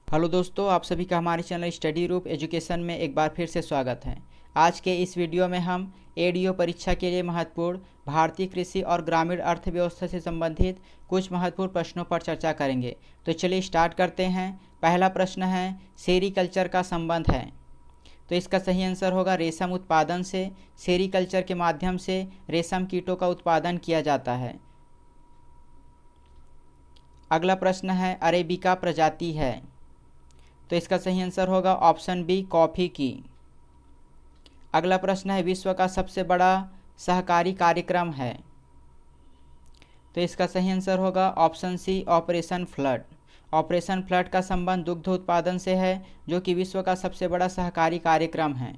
Hello दोस्तों, आप सभी का हमारे चैनल स्टडी रूप एजुकेशन में एक बार फिर से स्वागत है। आज के इस वीडियो में हम एडीओ परीक्षा के लिए महत्वपूर्ण भारतीय कृषि और ग्रामीण अर्थव्यवस्था से संबंधित कुछ महत्वपूर्ण प्रश्नों पर चर्चा करेंगे। तो चलिए स्टार्ट करते हैं। पहला प्रश्न है, सेरीकल्चर का संबंध है। तो इसका सही आंसर होगा रेशम उत्पादन से। सेरीकल्चर के माध्यम से रेशम कीटों का उत्पादन किया जाता है। अगला प्रश्न है, अरेबिका प्रजाति है। तो इसका सही आंसर होगा ऑप्शन बी, कॉफ़ी की। अगला प्रश्न है, विश्व का सबसे बड़ा सहकारी कार्यक्रम है। तो इसका सही आंसर होगा option C, operation flood. Operation flood का संबंध दुग्ध उत्पादन से है, जो कि विश्व का सबसे बड़ा सहकारी कार्यक्रम है।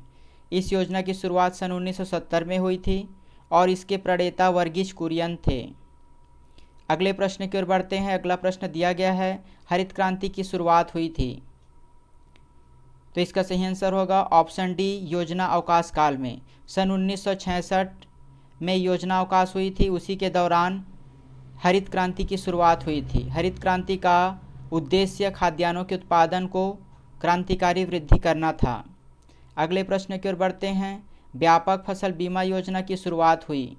इस योजना की शुरुआत सन 1970 में हुई थी और इसके प्रणेता वर्गीज कुरियन थे। अगले प्रश्न की ओर बढ़ते हैं। अगला प्रश्न दिया गया है, हरित क्रांति की शुरुआत हुई थी। तो इसका सही आंसर होगा ऑप्शन डी, योजना अवकाश काल में। सन 1966 में योजना अवकाश हुई थी, उसी के दौरान हरित क्रांति की शुरुआत हुई थी। हरित क्रांति का उद्देश्य खाद्यान्नों के उत्पादन को क्रांतिकारी वृद्धि करना था। अगले प्रश्न की ओर बढ़ते हैं। व्यापक फसल बीमा योजना की शुरुआत हुई।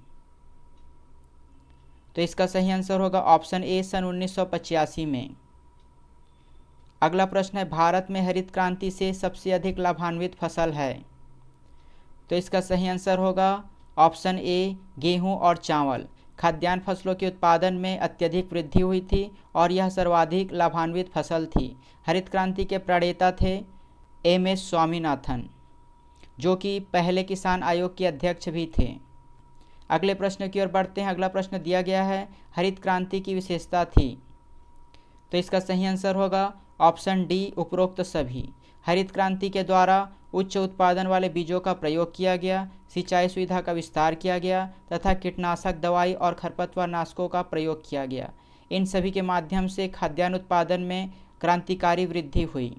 तो इसका सही आंसर होगा ऑप्शन ए, सन 1985 में। अगला प्रश्न है, भारत में हरित क्रांति से सबसे अधिक लाभान्वित फसल है। तो इसका सही आंसर होगा ऑप्शन ए, गेहूं और चावल। खाद्यान्न फसलों के उत्पादन में अत्यधिक वृद्धि हुई थी और यह सर्वाधिक लाभान्वित फसल थी। हरित क्रांति के प्रणेता थे एम.एस. स्वामीनाथन, जो कि पहले किसान आयोग के अध्यक्ष भी थे। अगले प्रश्न की ओर बढ़ते हैं। अगला प्रश्न दिया गया है, हरित क्रांति की विशेषता थी। तो इसका सही आंसर होगा ऑप्शन डी, उपरोक्त सभी। हरित क्रांति के द्वारा उच्च उत्पादन वाले बीजों का प्रयोग किया गया, सिंचाई सुविधा का विस्तार किया गया तथा कीटनाशक दवाई और खरपतवार नाशकों का प्रयोग किया गया। इन सभी के माध्यम से खाद्यान्न उत्पादन में क्रांतिकारी वृद्धि हुई।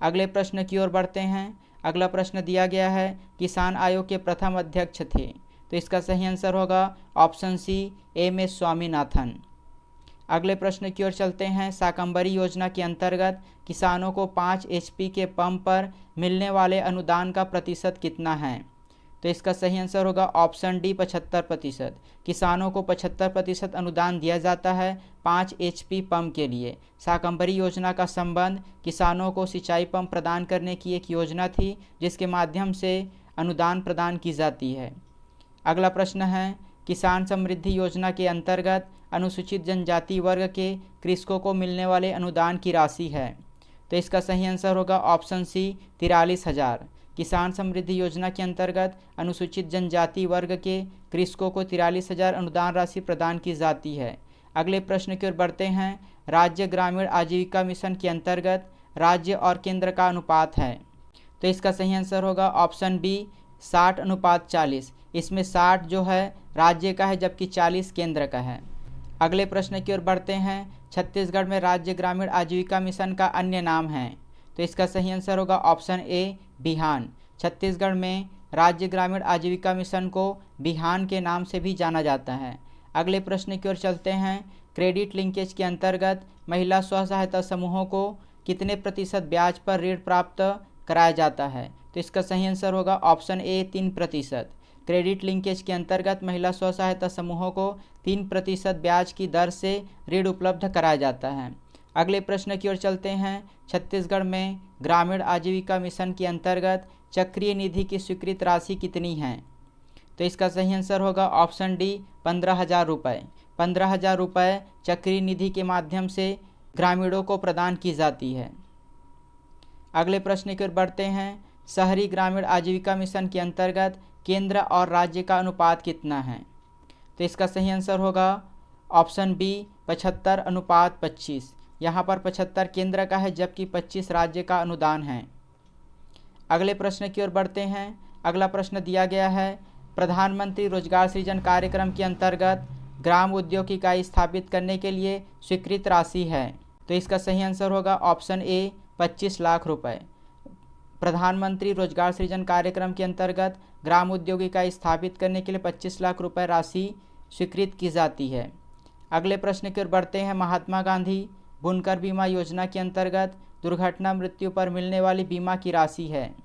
अगले प्रश्न की ओर बढ़ते हैं। अगला प्रश्न दिया गया है, किसान आयोग के प्रथम अध्यक्ष थे। तो इसका सही आंसर होगा ऑप्शन सी, एम.एस. स्वामीनाथन। अगले प्रश्न की ओर चलते हैं। शाकंभरी योजना के अंतर्गत किसानों को 5 HP के पंप पर मिलने वाले अनुदान का प्रतिशत कितना है। तो इसका सही आंसर होगा ऑप्शन डी, 75%। किसानों को 75% अनुदान दिया जाता है 5 HP पंप के लिए। शाकंभरी योजना का संबंध किसानों को सिंचाई पंप प्रदान करने की एक योजना थी, जिसके माध्यम से अनुदान प्रदान की जाती है। अगला प्रश्न है, किसान समृद्धि योजना के अंतर्गत अनुसूचित जनजाति वर्ग के कृषकों को मिलने वाले अनुदान की राशि है। तो इसका सही आंसर होगा ऑप्शन सी, 43,000। किसान समृद्धि योजना के अंतर्गत अनुसूचित जनजाति वर्ग के कृषकों को 43,000 अनुदान राशि प्रदान की जाती है। अगले प्रश्न की ओर बढ़ते हैं। राज्य ग्रामीण आजीविका मिशन के अंतर्गत राज्य और केंद्र का अनुपात है। तो इसका सही आंसर होगा ऑप्शन बी, 60:40। इसमें 60 जो है राज्य का है, जबकि 40 केंद्र का है। अगले प्रश्न की ओर बढ़ते हैं। छत्तीसगढ़ में राज्य ग्रामीण आजीविका मिशन का अन्य नाम है। तो इसका सही आंसर होगा ऑप्शन ए, बिहान। छत्तीसगढ़ में राज्य ग्रामीण आजीविका मिशन को बिहान के नाम से भी जाना जाता है। अगले प्रश्न की ओर चलते हैं। क्रेडिट लिंकेज के अंतर्गत महिला स्व सहायता समूहों को कितने प्रतिशत ब्याज पर ऋण प्राप्त कराया जाता है। तो इसका सही आंसर होगा ऑप्शन ए, 3%। क्रेडिट लिंकेज के अंतर्गत महिला स्व सहायता समूहों को 3% ब्याज की दर से ऋण उपलब्ध कराया जाता है। अगले प्रश्न की ओर चलते हैं। छत्तीसगढ़ में ग्रामीण आजीविका मिशन के अंतर्गत चक्रीय निधि की स्वीकृत राशि कितनी है। तो इसका सही आंसर होगा ऑप्शन डी, 15,000 रुपये। 15,000 रुपये चक्रीय निधि के माध्यम से ग्रामीणों को प्रदान की जाती है। अगले प्रश्न की ओर बढ़ते हैं। शहरी ग्रामीण आजीविका मिशन के अंतर्गत केंद्र और राज्य का अनुपात कितना है। तो इसका सही आंसर होगा ऑप्शन बी, 75:25। यहाँ पर 75 केंद्र का है, जबकि 25 राज्य का अनुदान है। अगले प्रश्न की ओर बढ़ते हैं। अगला प्रश्न दिया गया है, प्रधानमंत्री रोजगार सृजन कार्यक्रम के अंतर्गत ग्राम उद्योग इकाई स्थापित करने के लिए स्वीकृत राशि है। तो इसका सही आंसर होगा ऑप्शन ए, 25 लाख रुपये। प्रधानमंत्री रोजगार सृजन कार्यक्रम के अंतर्गत ग्राम उद्योग इकाई स्थापित करने के लिए 25 लाख रुपये राशि स्वीकृत की जाती है। अगले प्रश्न की ओर बढ़ते हैं। महात्मा गांधी बुनकर बीमा योजना के अंतर्गत दुर्घटना मृत्यु पर मिलने वाली बीमा की राशि है?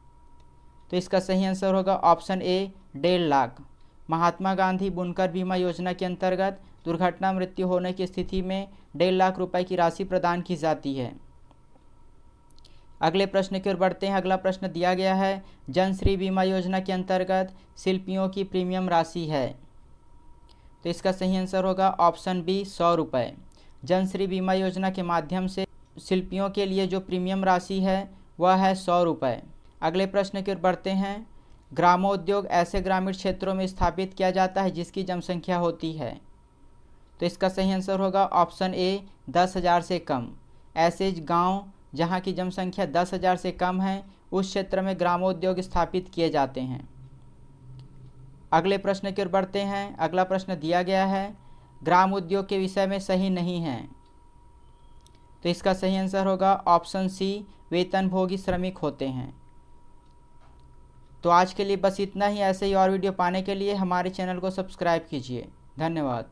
तो इसका सही आंसर होगा ऑप्शन ए 1.5 लाख। महात्मा गांधी बुनकर बीमा योजना के अंतर्गत दुर्घटना मृत्यु होने की स्थिति में 1.5 लाख रुपए की राशि प्रदान की जाती है। अगले प्रश्न की ओर बढ़ते हैं। अगला प्रश्न दिया गया है, जनश्री बीमा योजना के अंतर्गत शिल्पियों की प्रीमियम राशि है? तो इसका सही आंसर होगा ऑप्शन बी 100 रुपये। जनश्री बीमा योजना के माध्यम से शिल्पियों के लिए जो प्रीमियम राशि है वह है 100 रुपये। अगले प्रश्न की ओर बढ़ते हैं। ग्रामोद्योग ऐसे ग्रामीण क्षेत्रों में स्थापित किया जाता है जिसकी जनसंख्या होती है? तो इसका सही आंसर होगा ऑप्शन ए 10,000 से कम। ऐसे गांव जहां की जनसंख्या 10,000 से कम है उस क्षेत्र में ग्रामोद्योग स्थापित किए जाते हैं। अगले प्रश्न की ओर बढ़ते हैं। अगला प्रश्न दिया गया है, ग्राम उद्योग के विषय में सही नहीं है? तो इसका सही आंसर होगा ऑप्शन सी वेतनभोगी श्रमिक होते हैं। तो आज के लिए बस इतना ही। ऐसे ही और वीडियो पाने के लिए हमारे चैनल को सब्सक्राइब कीजिए। धन्यवाद।